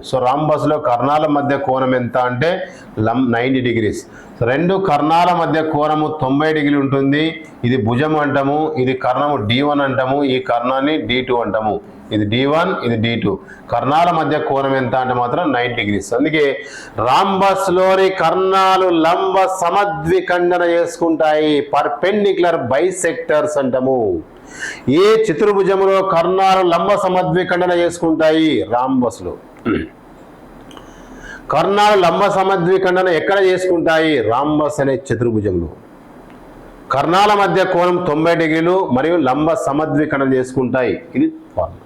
So రాంబస్లో కర్ణాల మధ్య కోణం ఎంత అంటే 90 degrees. రెండు కర్ణాల మధ్య కోణము 90 degrees ఉంటుంది. ఇది భుజం అంటాము, ఇది కర్ణము D1 అంటాము, ఈ కర్ణాన్ని D2 అంటాము. ఇది D1, ఇది D2. కర్ణాల మధ్య కోణం ఎంత అంటే మాత్రం 90 degrees. అందుకే రాంబస్లోని కర్ణాలు లంబ సమద్విఖండన చేసుకుంటాయి, పర్పెండిక్యులర్ బైసెక్టర్స్ అంటాము. ఏ చతుర్భుజంలో కర్ణాలు లంబ సమద్విఖండన చేసుకుంటాయి? రాంబస్లో. కర్ణాలు లంబ సమద్విఖండన ఎక్కడ చేసుకుంటాయి? రాంబస్ అనే చతుర్భుజంలో. కర్ణాల మధ్య కోణం 90 degrees మరియు లంబ సమద్విఖండన చేసుకుంటాయి. ఇది ఫార్ములా.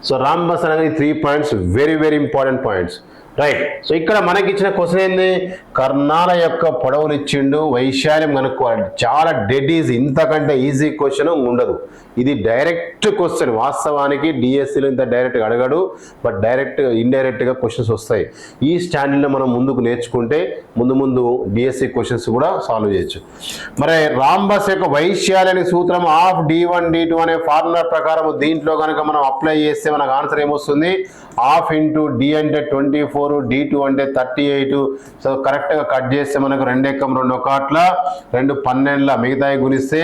సో రాంబస్ అనేది 3 points, very very important points, right. So ఇక్కడ మనకి ఇచ్చిన క్వశ్చన్ ఏంది? కర్ణాల యొక్క పొడవులు ఇచ్చిండు, వైశాల్యం కనుక్కోవాలి. చాలా డెడ్ ఈజీ, ఇంతకంటే ఈజీ క్వశ్చన్ ఉండదు. ఇది డైరెక్ట్ క్వశ్చన్. వాస్తవానికి డిఎస్సిలో ఇంత డైరెక్ట్గా అడగడు, బట్ ఇండైరెక్ట్గా క్వశ్చన్స్ వస్తాయి. ఈ స్టాండర్డ్లో మనం ముందుకు నేర్చుకుంటే ముందు డిఎస్సి క్వశ్చన్స్ కూడా సాల్వ్ చేయొచ్చు. మరి రాంబస్ యొక్క వైశాల్యానికి సూత్రం ఆఫ్ D1 D2 అనే ఫార్ములా ప్రకారం దీంట్లో కనుక మనం అప్లై చేస్తే మనకు ఆన్సర్ ఏమొస్తుంది? ½ ఇంటూ D అంటే 24, D2 అంటే 38. సో కరెక్ట్గా కట్ చేస్తే మనకు 2 ఎక్కం 2 ఒకట్ల 2 12 మిగతాయి గుణిస్తే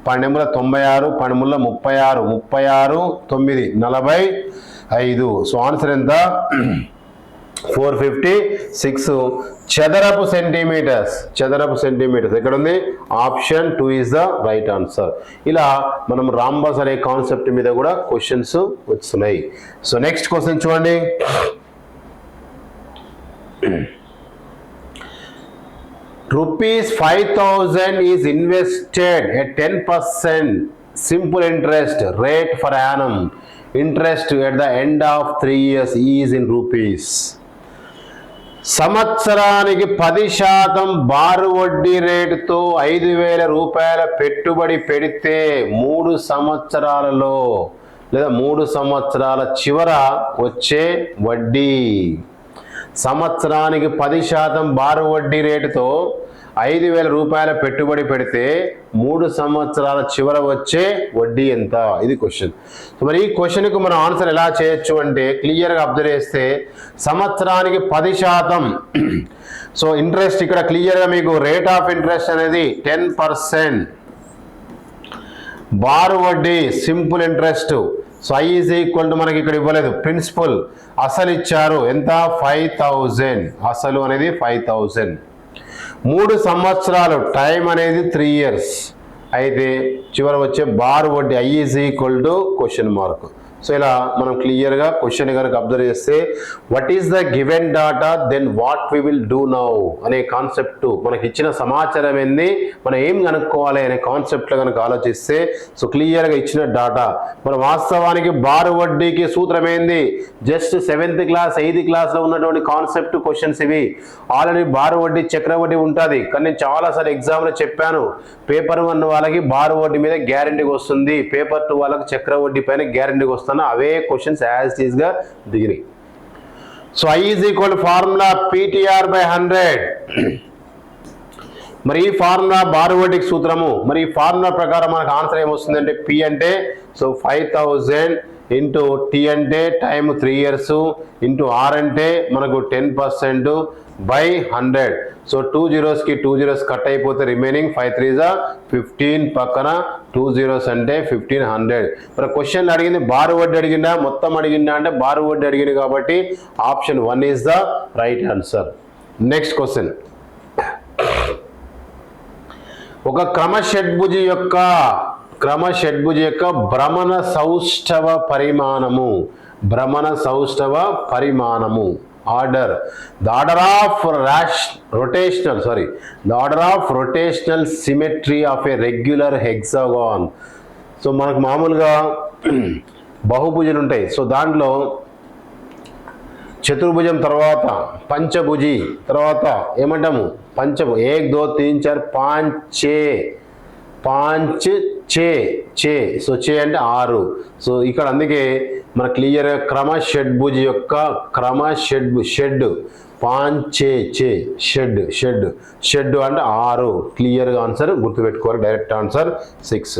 12 96, 12 36, 36 9 45. సో ఆన్సర్ ఎంత? 456 చదరపు సెంటీమీటర్స్. ఎక్కడ ఉంది? Option 2 is the right answer. ఇలా మనం రాంబస్ అనే కాన్సెప్ట్ మీద కూడా క్వశ్చన్స్ వస్తున్నాయి. సో నెక్స్ట్ క్వశ్చన్ చూడండి. ₹5,000 is invested at 10% simple interest rate per annum. Interest at the end of 3 years is in rupees. సంవత్సరానికి 10% బారు వడ్డీ రేటుతో 5,000 రూపాయల పెట్టుబడి పెడితే 3 సంవత్సరాలలో లేదా 3 సంవత్సరాల చివర వచ్చే వడ్డీ. సంవత్సరానికి 10% బారు వడ్డీ రేటుతో 5,000 రూపాయల పెట్టుబడి పెడితే 3 సంవత్సరాల చివర వచ్చే వడ్డీ ఎంత? ఇది క్వశ్చన్. సో మరి ఈ క్వశ్చన్కు మనం ఆన్సర్ ఎలా చేయొచ్చు అంటే క్లియర్గా అబ్జర్వ్ చేస్తే సంవత్సరానికి 10%. సో ఇంట్రెస్ట్ ఇక్కడ క్లియర్గా మీకు రేట్ ఆఫ్ ఇంట్రెస్ట్ అనేది 10%. బారు వడ్డీ simple interest. So I is equal to మనకి ఇక్కడ ఇవ్వలేదు, ప్రిన్సిపల్ అసలు ఇచ్చారు ఎంత? 5,000. అసలు అనేది 5,000. 3 సంవత్సరాలు, టైం అనేది 3 years. అయితే చివర వచ్చే బారు వడ్డీ I is equal to question mark. So ఇలా మనం క్లియర్గా క్వశ్చన్ కనుక అబ్జర్వ్ చేస్తే what is the given data then what we will do now అనే కాన్సెప్ట్, మనకి ఇచ్చిన సమాచారం ఏంది, మనం ఏం కనుక్కోవాలి అనే కాన్సెప్ట్లో కనుక ఆలోచిస్తే సో క్లియర్గా ఇచ్చిన డాటా మన వాస్తవానికి బారు వడ్డీకి సూత్రం ఏంది? జస్ట్ 7th క్లాస్ 8th క్లాస్లో ఉన్నటువంటి కాన్సెప్ట్ క్వశ్చన్స్ ఇవి. ఆల్రెడీ బారు వడ్డీ చక్రవడ్డీ ఉంటుంది, కానీ నేను చాలాసార్లు ఎగ్జామ్లో చెప్పాను. పేపర్ 1 వాళ్ళకి బారు వడ్డీ మీద గ్యారంటీగా వస్తుంది, పేపర్ 2 వాళ్ళకి చక్రవడ్డీ పైన గ్యారంటీగా వస్తుంది. అవే క్వశ్చన్స్ యాజ్ ఇట్ ఈస్ గా దిగినాయి. So I is equal formula PTR/100. మరి ఈ ఫార్ములా బారు వడ్డీకి సూత్రము. మరి ఈ ఫార్ములా ప్రకారం మనకు ఆన్సర్ ఏమొస్తుందంటే P అంటే సో 5,000 ఇంటూ T అంటే టైం 3 years ఇంటూ R అంటే మనకు 10% బై 100. సో 2 zeros కి 2 zeros కట్ అయిపోతే రిమైనింగ్ 5 3s 15, పక్కన 2 zeros అంటే 1500. మరి క్వశ్చన్ అడిగింది బారు వడ్డీ అడిగిందా మొత్తం అడిగిందా అంటే బారు వడ్డీ అడిగింది కాబట్టి option 1 is the right answer. Next question. ఒక క్రమషడ్భుజి యొక్క భ్రమణ సౌష్ఠవ పరిమాణము order. The order of rotational symmetry of a regular hexagon. So మనకు మామూలుగా బహుభుజులు ఉంటాయి. సో దాంట్లో చతుర్భుజం తర్వాత పంచభుజి తర్వాత ఏమంటాము? పంచభు 1 2 3 4 5 6 సో చే అంటే 6. సో ఇక్కడ అందుకే మన క్లియర్ క్రమషడ్భుజి యొక్క షెడ్ 5 షెడ్ అంటే 6. క్లియర్గా ఆన్సర్ గుర్తుపెట్టుకోవాలి, direct answer 6.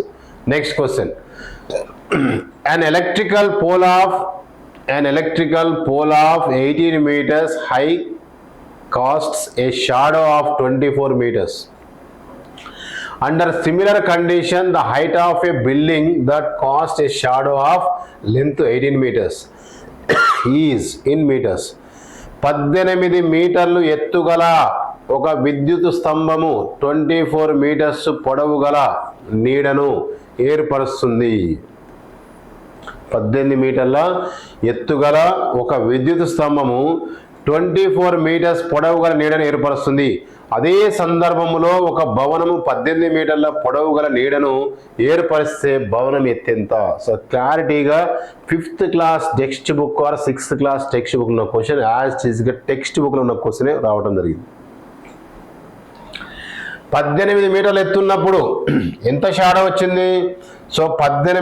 Next question. An electrical pole of an electrical pole of 18 meters high casts a shadow of 24 meters. Under similar condition, the height of a building that casts a shadow of length 18 meters is in meters. 18 మీటర్లు ఎత్తుగల ఒక విద్యుత్ స్తంభము 24 metres పొడవు గల నీడను ఏర్పరుస్తుంది. 18 మీటర్ల ఎత్తుగల ఒక విద్యుత్ స్తంభము 24 మీటర్స్ పొడవు గల నీడను ఏర్పరుస్తుంది. అదే సందర్భంలో ఒక భవనము 18 మీటర్ల పొడవు గల నీడను ఏర్పరిస్తే భవనం ఎత్తెంత? సో క్లారిటీగా 5th class text book or 6th class text book ఉన్న క్వశ్చన్ యాజ్ ఈజ్గా టెక్స్ట్ బుక్లో ఉన్న క్వశ్చనే రావడం జరిగింది. 18 మీటర్లు ఎత్తున్నప్పుడు ఎంత షాడో వచ్చింది? సో 18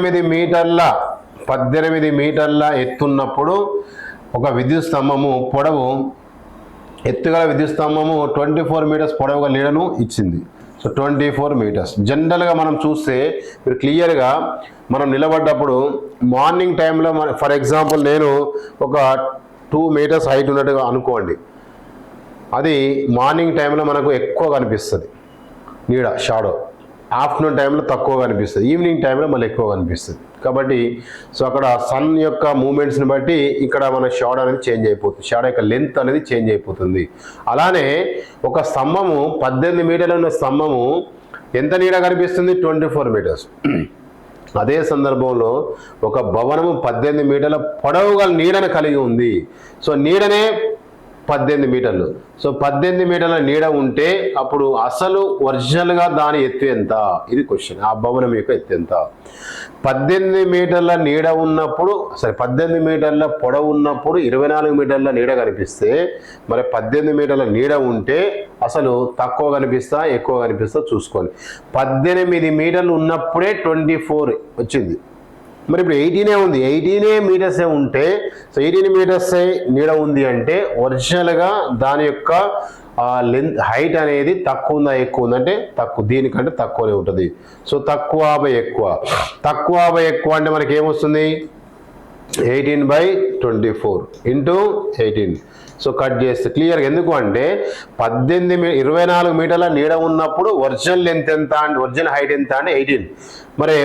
మీటర్ల ఎత్తున్నప్పుడు ఒక విద్యుత్ స్తంభము పొడవు ఎత్తుగల విద్యుత్ స్తంభము 24 మీటర్స్ పొడవుగా నీడను ఇచ్చింది. So 24 meters. జనరల్గా మనం చూస్తే మీరు క్లియర్గా మనం నిలబడ్డప్పుడు మార్నింగ్ టైంలో ఫర్ ఎగ్జాంపుల్ నేను ఒక 2 మీటర్స్ హైట్ ఉన్నట్టుగా అనుకోండి. అది మార్నింగ్ టైంలో మనకు ఎక్కువ కనిపిస్తుంది నీడ షాడో, ఆఫ్టర్నూన్ టైంలో తక్కువ కనిపిస్తుంది, ఈవినింగ్ టైంలో మళ్ళీ ఎక్కువ కనిపిస్తుంది. కాబట్టి సో అక్కడ సన్ యొక్క మూమెంట్స్ని బట్టి ఇక్కడ మన షాడో అనేది చేంజ్ అయిపోతుంది, షాడో యొక్క లెంత్ అనేది చేంజ్ అయిపోతుంది. అలానే ఒక స్తంభము 18 మీటర్ల ఉన్న స్తంభము ఎంత నీడ కనిపిస్తుంది? 24 మీటర్స్. అదే సందర్భంలో ఒక భవనము 18 మీటర్ల పొడవు గల నీడను కలిగి ఉంది. సో నీడనే 18 మీటర్లు. సో 18 మీటర్ల నీడ ఉంటే అప్పుడు అసలు ఒరిజినల్గా దాని ఎత్తు ఎంత? ఇది క్వశ్చన్. ఆ భవనం యొక్క ఎత్తు ఎంత? 18 మీటర్ల నీడ ఉన్నప్పుడు 18 మీటర్ల పొడవు ఉన్నప్పుడు 24 మీటర్ల నీడ కనిపిస్తే మరి 18 మీటర్ల నీడ ఉంటే అసలు తక్కువ కనిపిస్తా ఎక్కువ కనిపిస్తా చూసుకోండి. 18 మీటర్లు ఉన్నప్పుడే 24 వచ్చింది. మరి ఇప్పుడు 18 ఉంది, 18 మీటర్సే ఉంటే సో 18 మీటర్సే నీడ ఉంది అంటే ఒరిజినల్గా దాని యొక్క లెంత్ హైట్ అనేది తక్కువ ఉందా ఎక్కువ ఉందంటే తక్కువ, దీనికంటే తక్కువనే ఉంటుంది. సో తక్కువ బై ఎక్కువ అంటే మనకి ఏమొస్తుంది? 18/24 ఇంటూ 18. సో కట్ చేస్తే క్లియర్గా. ఎందుకు అంటే 24 మీటర్ల నీడ ఉన్నప్పుడు ఒరిజినల్ లెంత్ ఎంత అంటే ఒరిజినల్ హైట్ ఎంత అంటే 18. మరి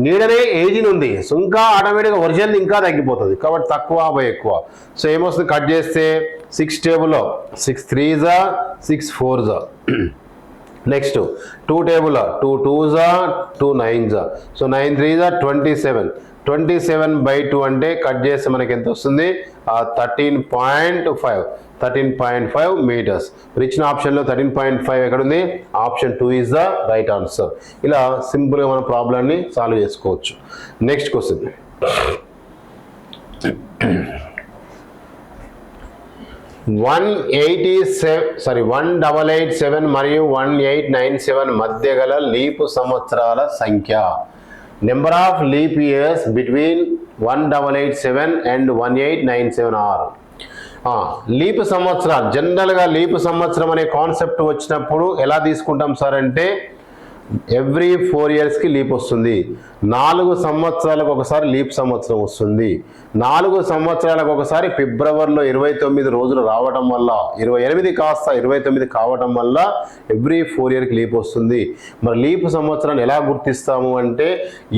నీడనే 18 ఉంది. సో ఇంకా ఆటోమేటిక్గా ఒరిజినల్ ఇంకా తగ్గిపోతుంది. కాబట్టి తక్కువ బై ఎక్కువ. సో ఏమొస్తుంది? కట్ చేస్తే 6 టేబుల్లో 6 3s 6 4s. Next 2 table 2 2s 2 9s. So 9 3s 27. 27/2 అంటే కట్ చేస్తే మనకి ఎంత వస్తుంది? 13.5 మీటర్స్. ఇచ్చిన ఆప్షన్లో 13.5 ఎక్కడుంది? Option 2 is the right answer. ఇలా సింపుల్గా మన ప్రాబ్లమ్ని సాల్వ్ చేసుకోవచ్చు. Next question. 1887 మరియు 1897 మధ్య గల లీపు సంవత్సరాల సంఖ్య. Number of leap years between 1887 and 1897 are. Leap సంవత్సరాలు. జనరల్గా లీప్ సంవత్సరం అనే కాన్సెప్ట్ వచ్చినప్పుడు ఎలా తీసుకుంటాం సార్ అంటే ఎవ్రీ 4 yearsకి లీప్ వస్తుంది. 4 సంవత్సరాలకు ఒకసారి లీప్ సంవత్సరం వస్తుంది. 4 సంవత్సరాలకు ఒకసారి ఫిబ్రవరిలో 29 రోజులు రావడం వల్ల 28 కాస్త 29 కావడం వల్ల ఎవ్రీ 4 yearకి లీప్ వస్తుంది. మరి లీప్ సంవత్సరాన్ని ఎలా గుర్తిస్తాము అంటే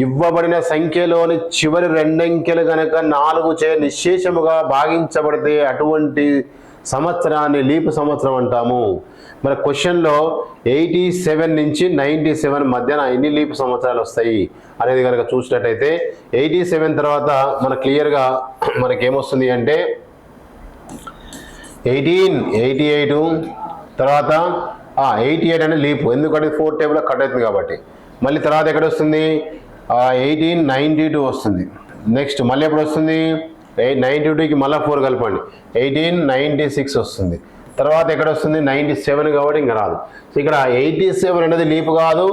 ఇవ్వబడిన సంఖ్యలోని చివరి 2 అంకెలు కనుక 4 చే నిశ్శేషముగా భాగించబడితే అటువంటి సంవత్సరాన్ని లీప్ సంవత్సరం అంటాము. మరి క్వశ్చన్లో 87 నుంచి 97 మధ్యన ఎన్ని లీప్ సంవత్సరాలు వస్తాయి అనేది కనుక చూసినట్టయితే 87 తర్వాత మన క్లియర్గా మనకేమొస్తుంది అంటే 1888 తర్వాత 88 అంటే లీప్, ఎందుకంటే 4 టేబుల్ కట్ అవుతుంది కాబట్టి. మళ్ళీ తర్వాత ఎక్కడ వస్తుంది? 1892 వస్తుంది. నెక్స్ట్ మళ్ళీ ఎప్పుడు వస్తుంది? 92కి మళ్ళీ 4 కలపండి, 1896 వస్తుంది. తర్వాత ఎక్కడ వస్తుంది? 97 కాబట్టి ఇంకా రాదు. సో ఇక్కడ 87 అనేది లీప్ కాదు,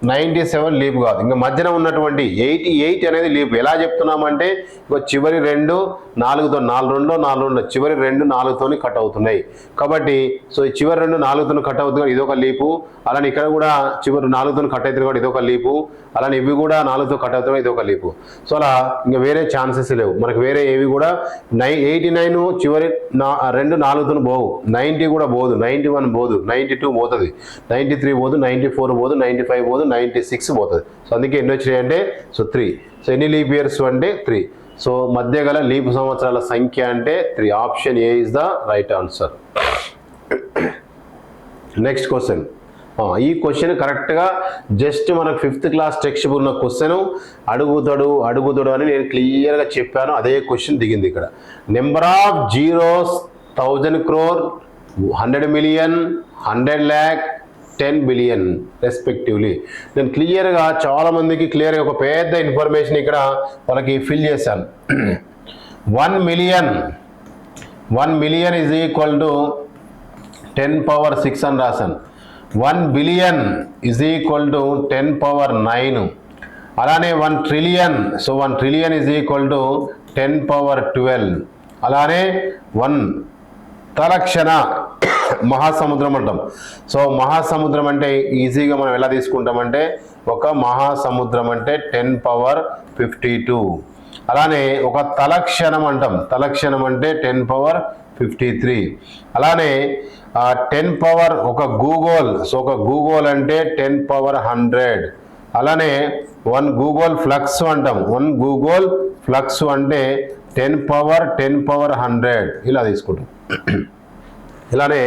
97 లీప్ కాదు, ఇంకా మధ్యన ఉన్నటువంటి 88 అనేది లీప్. ఎలా చెప్తున్నామంటే ఇక చివరి 2 4తో 4 చివరి 2 4తో కట్ అవుతున్నాయి కాబట్టి సో ఈ చివరి 2 4తో కట్ అవుతుంది, ఇదొక లీపు. అలానే ఇక్కడ కూడా చివరి 4తో కట్ అవుతుంది కాబట్టి ఇదొక లీపు. అలానే ఇవి కూడా 4తో కట్ అవుతున్నాయి, ఇదొక లీపు. సో అలా ఇంకా వేరే ఛాన్సెస్ లేవు మనకు, వేరే ఏవి కూడా 89 చివరి 2 4తో పోవు, 90 కూడా పోదు, 91 పోదు, 92 పోతుంది, 93 పోదు, 94 పోదు, 95 పోదు, 96 పోతుంది. సో అందుకే ఎన్ని వచ్చినాయి అంటే సో 3. సో ఎన్ని లీప్ ఇయర్స్ అంటే 3. సో మధ్య గల లీప్ సంవత్సరాల సంఖ్య అంటే 3. Option A is the right answer. Next question. ఈ క్వశ్చన్ కరెక్ట్గా జస్ట్ మనకు 5th క్లాస్ టెక్స్ట్ బుక్ ఉన్న క్వశ్చన్ అడుగుతాడు అని నేను క్లియర్గా చెప్పాను. అదే క్వశ్చన్ దిగింది ఇక్కడ. Number of zeros 1000 crore, 100 million, 100 lakh, 10 billion respectively. నేను క్లియర్గా చాలామందికి క్లియర్గా ఒక పెద్ద ఇన్ఫర్మేషన్ ఇక్కడ వాళ్ళకి ఫిల్ చేశాను. 1 million ఈజ్ ఈక్వల్ టు 10⁻6 అని రాశాను. 1 billion ఈజ్ ఈక్వల్ టు 10⁻9. అలానే 1 trillion, so 1 trillion is equal to 10⁻12. అలానే 1 తలక్షణ మహాసముద్రం అంటాం. సో మహాసముద్రం అంటే ఈజీగా మనం ఎలా తీసుకుంటామంటే ఒక మహాసముద్రం అంటే 10⁻52. అలానే ఒక తలక్షణం అంటాం, తలక్షణం అంటే 10⁻53. అలానే 10 ఒక గూగోల్, సో ఒక గూగోల్ అంటే 10⁻100. అలానే 1 గూగోల్ ఫ్లక్స్ అంటాం, 1 గూగోల్ ఫ్లక్స్ అంటే 10⁻100 ఇలా తీసుకుంటాం. ఇలానే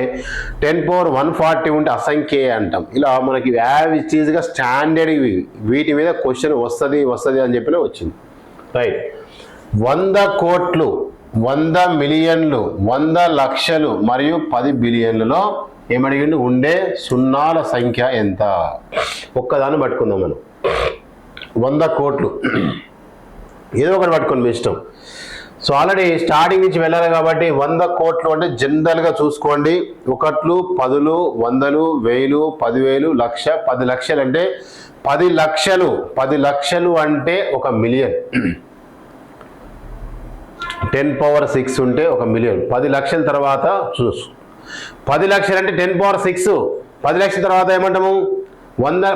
10⁻140 ఉంటే అసంఖ్య అంటాం. ఇలా మనకి యావరేజ్గా స్టాండర్డ్ వీటి మీద క్వశ్చన్ వస్తుంది అని చెప్పిన వచ్చింది. రైట్. 100 కోట్లు, 100 మిలియన్లు, 100 లక్షలు మరియు 10 బిలియన్లలో ఏమడిగిండు ఉండే సున్నాల సంఖ్య ఎంత? ఒక్కదాన్ని పట్టుకుందాం మనం. 100 కోట్లు ఏదో ఒకటి పట్టుకోండి మీ ఇష్టం. సో ఆల్రెడీ స్టార్టింగ్ నుంచి వెళ్ళాలి కాబట్టి 100 కోట్లు అంటే జనరల్గా చూసుకోండి, 1, 10, 100, 1000, 10,000, లక్ష, 10 లక్షలు అంటే 10 లక్షలు. 10 లక్షలు అంటే 1 మిలియన్. 10⁻6 ఉంటే 1 మిలియన్. 10 లక్షల తర్వాత 10 లక్షలు అంటే 10⁻6. 10 లక్షల తర్వాత ఏమంటాము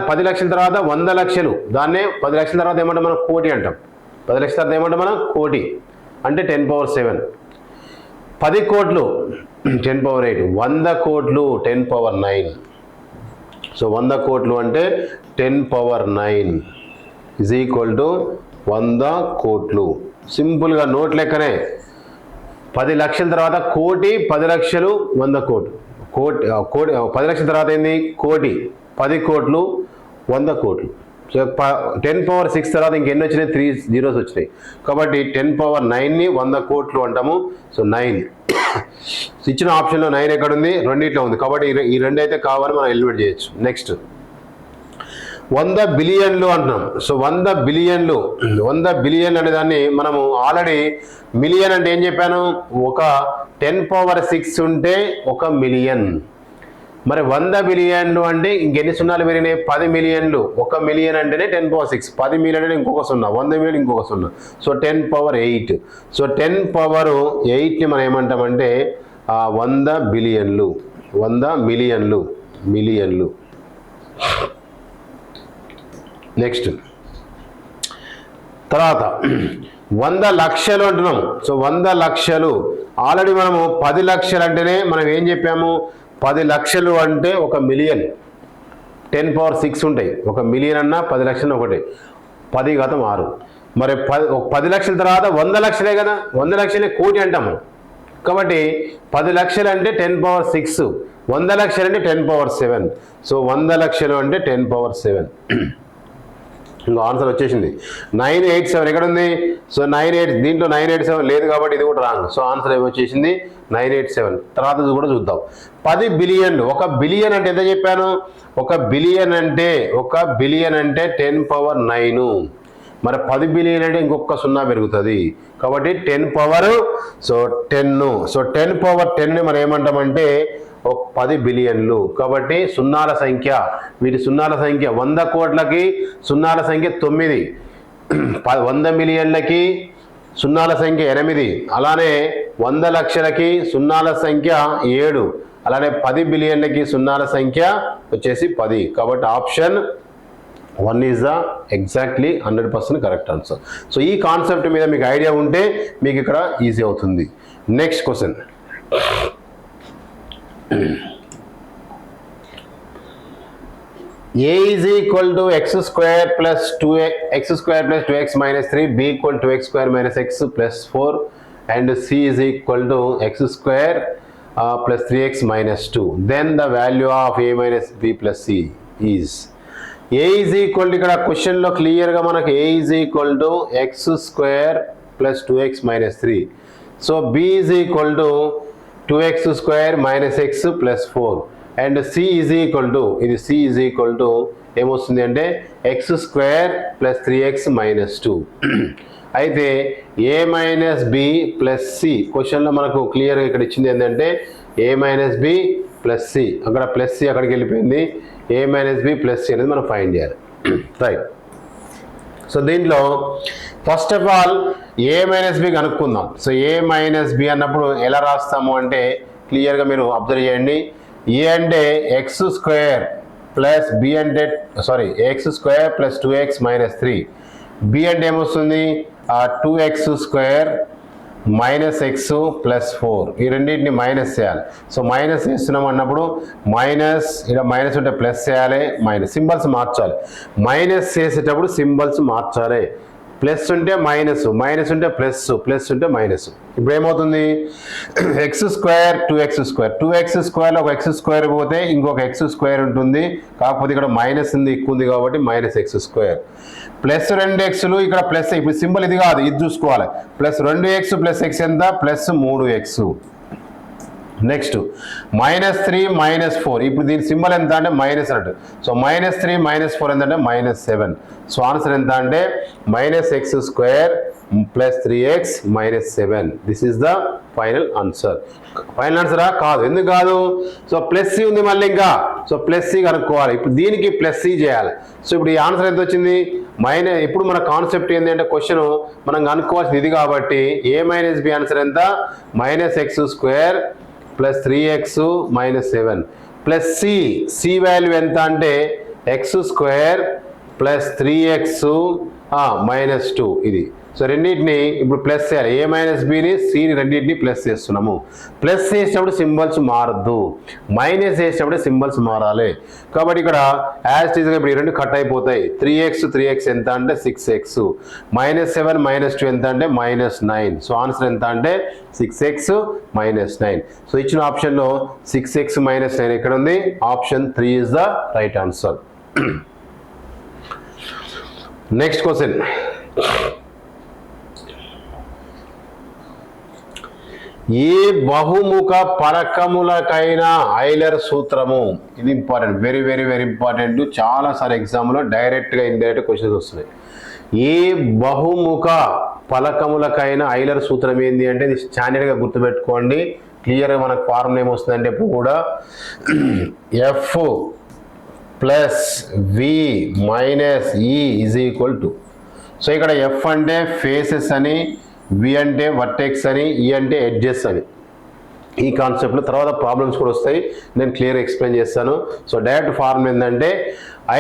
10 లక్షల తర్వాత 100 లక్షలు, దాన్నే 10 లక్షల తర్వాత ఏమంటాం మనం కోటి అంటాం. 10 లక్షల తర్వాత ఏమంటాం మనం కోటి అంటే 10⁻7. 10 కోట్లు 10⁻8. 100 కోట్లు 10⁻9. సో 100 కోట్లు అంటే 10⁻9 ఈజ్ ఈక్వల్ టు 100 కోట్లు. సింపుల్గా నోట్ లెక్కనే. 10 లక్షల తర్వాత కోటి, 10 లక్షలు, 100 కోట్లు. కోటి 10 లక్షల తర్వాత ఏంది కోటి, 10 కోట్లు, 100 కోట్లు. సో 10⁻6 తర్వాత ఇంకెన్ని వచ్చినాయి? 3 zeros వచ్చినాయి కాబట్టి 10⁻9ని 100 కోట్లు అంటాము. సో 9 ఇచ్చిన ఆప్షన్లో 9 ఎక్కడ ఉంది? రెండిట్లో ఉంది కాబట్టి ఈ రెండు అయితే కావాలని మనం ఎలిమినేట్ చేయొచ్చు. నెక్స్ట్ 100 బిలియన్లు అంటున్నాం. సో 100 బిలియన్లు, 100 బిలియన్ అనే దాన్ని మనము ఆల్రెడీ మిలియన్ అంటే ఏం చెప్పాను? ఒక 10⁻6 ఉంటే 1 మిలియన్. మరి 100 బిలియన్లు అంటే ఇంకెన్ని సున్నాలు పెరిగినాయి? 10 మిలియన్లు. 1 మిలియన్ అంటేనే 10⁻6, 10 మిలియన్ అంటే ఇంకొక 0, 100 మిలియన్ ఇంకొక 0. సో 10⁻8. సో 10⁻8ని మనం ఏమంటామంటే 100 బిలియన్లు, 100 మిలియన్లు. నెక్స్ట్ తర్వాత 100 లక్షలు అంటున్నాం. సో 100 లక్షలు ఆల్రెడీ మనము 10 లక్షలు అంటేనే మనం ఏం చెప్పాము? 10 లక్షలు అంటే 1 మిలియన్. 10⁻6 ఉంటాయి. 1 మిలియన్ అన్నా 10 లక్షలు ఒకటి, 10 × 6. మరి 10 లక్షల తర్వాత 100 లక్షలే కదా, 100 లక్షలే కోటి అంటాము. కాబట్టి 10 లక్షలు అంటే 10⁻6, 100 లక్షలు అంటే 10⁻7. సో 100 లక్షలు అంటే 10⁻7. ఇంకా ఆన్సర్ వచ్చేసింది 987. ఎక్కడ ఉంది? సో 98, దీంట్లో 987 లేదు కాబట్టి ఇది కూడా రాంగ్. So answer ఏమొచ్చేసింది 987. తర్వాత కూడా చూద్దాం. 10 బిలియన్లు. 1 బిలియన్ అంటే ఎంత చెప్పాను? 1 బిలియన్ అంటే 10⁻9. మరి 10 బిలియన్ అంటే ఇంకొక 0 పెరుగుతుంది కాబట్టి 10 పవర్ 10 సో 10 పవర్ 10ని మనం ఏమంటామంటే 10 బిలియన్లు కాబట్టి సున్నాల సంఖ్య వీటి సున్నాల సంఖ్య 100 కోట్లకి సున్నాల సంఖ్య 9 100 మిలియన్లకి సున్నాల సంఖ్య 8 అలానే 100 లక్షలకి సున్నాల సంఖ్య 7 అలానే 10 బిలియన్లకి సున్నాల సంఖ్య వచ్చేసి 10 కాబట్టి option 1 is the exactly 100% correct answer. So ఈ కాన్సెప్ట్ మీద మీకు ఐడియా ఉంటే మీకు ఇక్కడ ఈజీ అవుతుంది. Next question A is equal to x square plus 2x minus 3, b equal to x square minus x plus 4 and c is equal to x square plus 3x minus 2. Then the value of a minus b plus c is a is equal to ఇక్కడ question లో clear గా మనకు a is equal to x square plus 2x minus 3. So b is equal to 2x square minus x plus 4 and c is equal to ఇది c is equal to ఏమొస్తుంది అంటే x square plus 3x minus 2. అయితే a minus b plus c క్వశ్చన్లో మనకు క్లియర్గా ఇక్కడ ఇచ్చింది ఏంటంటే a minus b plus c అక్కడ ప్లస్ c అక్కడికి వెళ్ళిపోయింది a minus b plus c అనేది మనం ఫైండ్ చేయాలి రైట్. సో దీంట్లో first of all a minus B కనుక్కుందాం. సో a మైనస్ బి అన్నప్పుడు ఎలా రాస్తాము అంటే క్లియర్గా మీరు అబ్జర్వ్ చేయండి. a అంటే ఎక్స్ స్క్వేర్ ప్లస్ బి అంటే X square plus 2x minus 3 b అంటే ఏమొస్తుంది 2x square minus X plus 4 ఈ రెండింటిని మైనస్ చేయాలి. సో మైనస్ చేస్తున్నాం అన్నప్పుడు మైనస్ ఇక్కడ మైనస్ ఉంటే ప్లస్ చేయాలి మైనస్ సింబల్స్ మార్చాలి. మైనస్ చేసేటప్పుడు సింబల్స్ మార్చాలి. ప్లస్ ఉంటే మైనస్ మైనస్ ఉంటే ప్లస్ ప్లస్ ఉంటే మైనస్. ఇప్పుడు ఏమవుతుంది X square 2x square 2x స్క్వేర్లో ఒక ఎక్స్ స్క్వేర్ పోతే ఇంకొక ఎక్స్ స్క్వేర్ ఉంటుంది కాకపోతే ఇక్కడ మైనస్ ఉంది ఎక్కువ ఉంది కాబట్టి మైనస్ ఎక్స్ స్క్వేర్ ప్లస్ 2xలు ఇక్కడ ప్లస్ ఇప్పుడు సింబల్ ఇది కాదు ఇది చూసుకోవాలి ప్లస్ 2x ప్లస్ ఎక్స్ ఎంత plus 3x. Next minus 3 minus 4 ఇప్పుడు దీని సింబల్ ఎంత అంటే మైనస్ అన్నట్టు. సో మైనస్ 3 మైనస్ 4 ఎంత అంటే మైనస్ 7. సో ఆన్సర్ ఎంత అంటే minus X square plus 3x minus 7. This is the final answer. Final ఆన్సరా కాదు ఎందుకు కాదు సో ప్లస్ సి ఉంది మళ్ళీ ఇంకా సో ప్లస్ సి కనుక్కోవాలి. ఇప్పుడు దీనికి ప్లస్ సి చేయాలి. సో ఇప్పుడు ఈ ఆన్సర్ ఎంత వచ్చింది ఇప్పుడు మన కాన్సెప్ట్ ఏంటి అంటే క్వశ్చన్ మనం కనుక్కోవాల్సింది ఇది కాబట్టి a మైనస్ బి ఆన్సర్ ఎంత minus X square plus 3x minus 7 plus C value ఎంత అంటే X square plus 3x minus 2 ఇది. సో రెండింటిని ఇప్పుడు ప్లస్ చేయాలి a మైనస్ బిని సిని రెండింటిని ప్లస్ చేస్తున్నాము. ప్లస్ చేసినప్పుడు సింబల్స్ మారద్దు మైనస్ చేసినప్పుడు సింబల్స్ మారాలి కాబట్టి ఇక్కడ యాజ్ టీజ్గా ఇప్పుడు ఈ రెండు కట్ అయిపోతాయి. 3x ఎంత అంటే 6x మైనస్ 7 మైనస్ 2 ఎంత అంటే మైనస్ 9. సో ఆన్సర్ ఎంత అంటే 6x మైనస్ 9. సో ఇచ్చిన ఆప్షన్లో 6x మైనస్ 9 ఎక్కడ ఉంది option 3 is the right answer. Next question ఏ బహుముఖ పరకములకైన ఐలర్ సూత్రము ఇది important very very very important చాలాసార్లు ఎగ్జామ్లో డైరెక్ట్గా ఇండైరెక్ట్ క్వశ్చన్స్ వస్తున్నాయి. ఏ బహుముఖ పలకములకైన ఐలర్ సూత్రం ఏంది అంటే ఇది స్టాండర్డ్గా గుర్తుపెట్టుకోండి. క్లియర్గా మనకు ఫార్ములా ఏమొస్తుందంటే ఇప్పుడు కూడా F plus V minus E is equal to. So ఇక్కడ ఎఫ్ అంటే ఫేసెస్ అని వి అంటే వర్టెక్స్ అని ఈ అంటే ఎడ్జెస్ అని ఈ కాన్సెప్ట్లో తర్వాత ప్రాబ్లమ్స్ కూడా వస్తాయి నేను క్లియర్ ఎక్స్ప్లెయిన్ చేస్తాను. సో డైరెక్ట్ ఫార్మ్ ఏంటంటే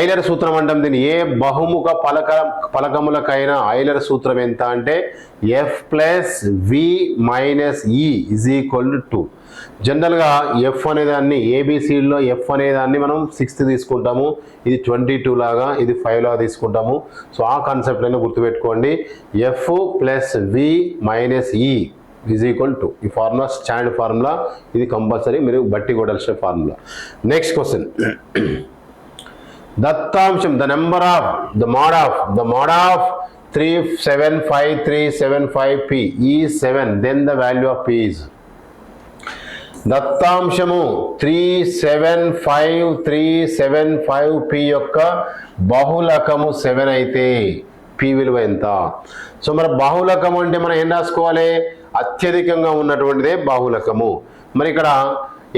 ఐలర్ సూత్రం అంటాం దీన్ని ఏ బహుముఖ పలకములకైనా ఐలర్ సూత్రం ఎంత అంటే F plus V minus E is equal to 2. జనరల్గా ఎఫ్ అనేదాన్ని ఏబిసిలో ఎఫ్ అనేదాన్ని మనం 6 తీసుకుంటాము ఇది 22 లాగా ఇది 5 లాగా తీసుకుంటాము. సో ఆ కాన్సెప్ట్లోనే గుర్తుపెట్టుకోండి F plus V minus E is equal to ఈ ఫార్ములా స్టాండర్డ్ ఫార్ములా ఇది కంపల్సరీ మీరు బట్టి కొట్టాల్సిన ఫార్ములా. నెక్స్ట్ క్వశ్చన్ దత్తాంశం the mode of 375,375p is 7 then the value of p is దత్తాంశము 375,375p యొక్క బహుళకము 7 అయితే పి విలువ ఎంత. సో మరి బాహుళకం అంటే మనం ఏం రాసుకోవాలి, అత్యధికంగా ఉన్నటువంటిదే బాహుళకము. మరి ఇక్కడ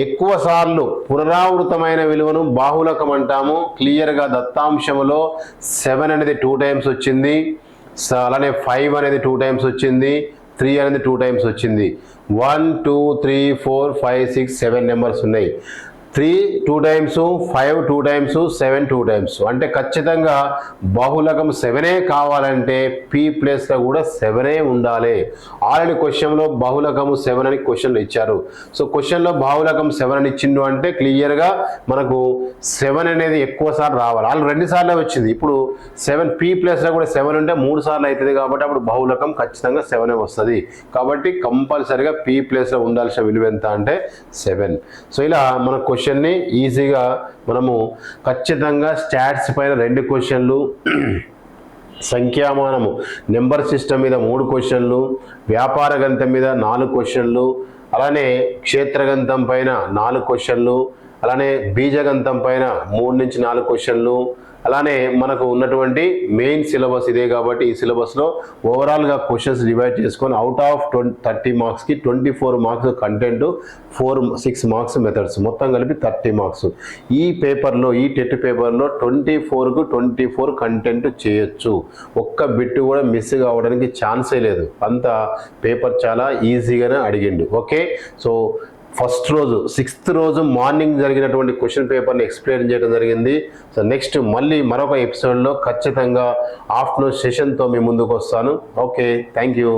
ఎక్కువ సార్లు పునరావృతమైన విలువను బాహుళకం అంటాము. క్లియర్గా దత్తాంశములో 7 అనేది 2 టైమ్స్ వచ్చింది, అలానే 5 అనేది 2 టైమ్స్ వచ్చింది, 3 అనేది 2 టైమ్స్ వచ్చింది. 1 2 3 4 5 6 7 నెంబర్స్ ఉన్నాయి. 3 2 టైమ్స్, 5 2 టైమ్స్, 7 2 టైమ్స్. అంటే ఖచ్చితంగా బాహుళకం 7ఏ కావాలంటే పి ప్లేస్లో కూడా 7ఏ ఉండాలి. ఆల్రెడీ క్వశ్చన్లో బాహుళకము 7 అని క్వశ్చన్లో ఇచ్చారు. సో క్వశ్చన్లో బాహుళకం 7 అని ఇచ్చిండు అంటే క్లియర్గా మనకు 7 అనేది ఎక్కువ సార్లు రావాలి. వాళ్ళు 2 సార్లే వచ్చింది. ఇప్పుడు 7 పి ప్లేస్లో కూడా 7 ఉంటే 3 సార్లు అవుతుంది కాబట్టి అప్పుడు బాహుళకం ఖచ్చితంగా 7 వస్తుంది. కాబట్టి కంపల్సరిగా పి ప్లేస్లో ఉండాల్సిన విలువ ఎంత అంటే 7. సో ఇలా మన క్వశ్చన్ని ఈజీగా మనము ఖచ్చితంగా స్టాట్స్ పైన 2 క్వశ్చన్లు, సంఖ్యామానము నెంబర్ సిస్టమ్ మీద 3 క్వశ్చన్లు, వ్యాపార గణితం మీద 4 క్వశ్చన్లు, అలానే క్షేత్రగణితం పైన 4 క్వశ్చన్లు, అలానే బీజగణితం పైన 3 నుంచి 4 క్వశ్చన్లు, అలానే మనకు ఉన్నటువంటి మెయిన్ సిలబస్ ఇదే కాబట్టి ఈ సిలబస్లో ఓవరాల్గా క్వశ్చన్స్ డివైడ్ చేసుకొని అవుట్ ఆఫ్ 30 మార్క్స్కి 24 మార్క్స్ కంటెంట్, 6 మార్క్స్ మెథడ్స్, మొత్తం కలిపి 30 మార్క్స్. ఈ పేపర్లో, ఈ టెట్ పేపర్లో 24కు 24 కంటెంట్ చేయొచ్చు. ఒక్క బిట్ కూడా మిస్ కావడానికి ఛాన్సే లేదు. అంత పేపర్ చాలా ఈజీగానే అడిగిండు. ఓకే, సో ఫస్ట్ రోజు 6th రోజు మార్నింగ్ జరిగినటువంటి క్వశ్చన్ పేపర్ని ఎక్స్ప్లెయిన్ చేయడం జరిగింది. సో నెక్స్ట్ మళ్ళీ మరొక ఎపిసోడ్లో ఖచ్చితంగా ఆఫ్టర్నూన్ సెషన్తో మీ ముందుకు వస్తాను. Okay, thank you.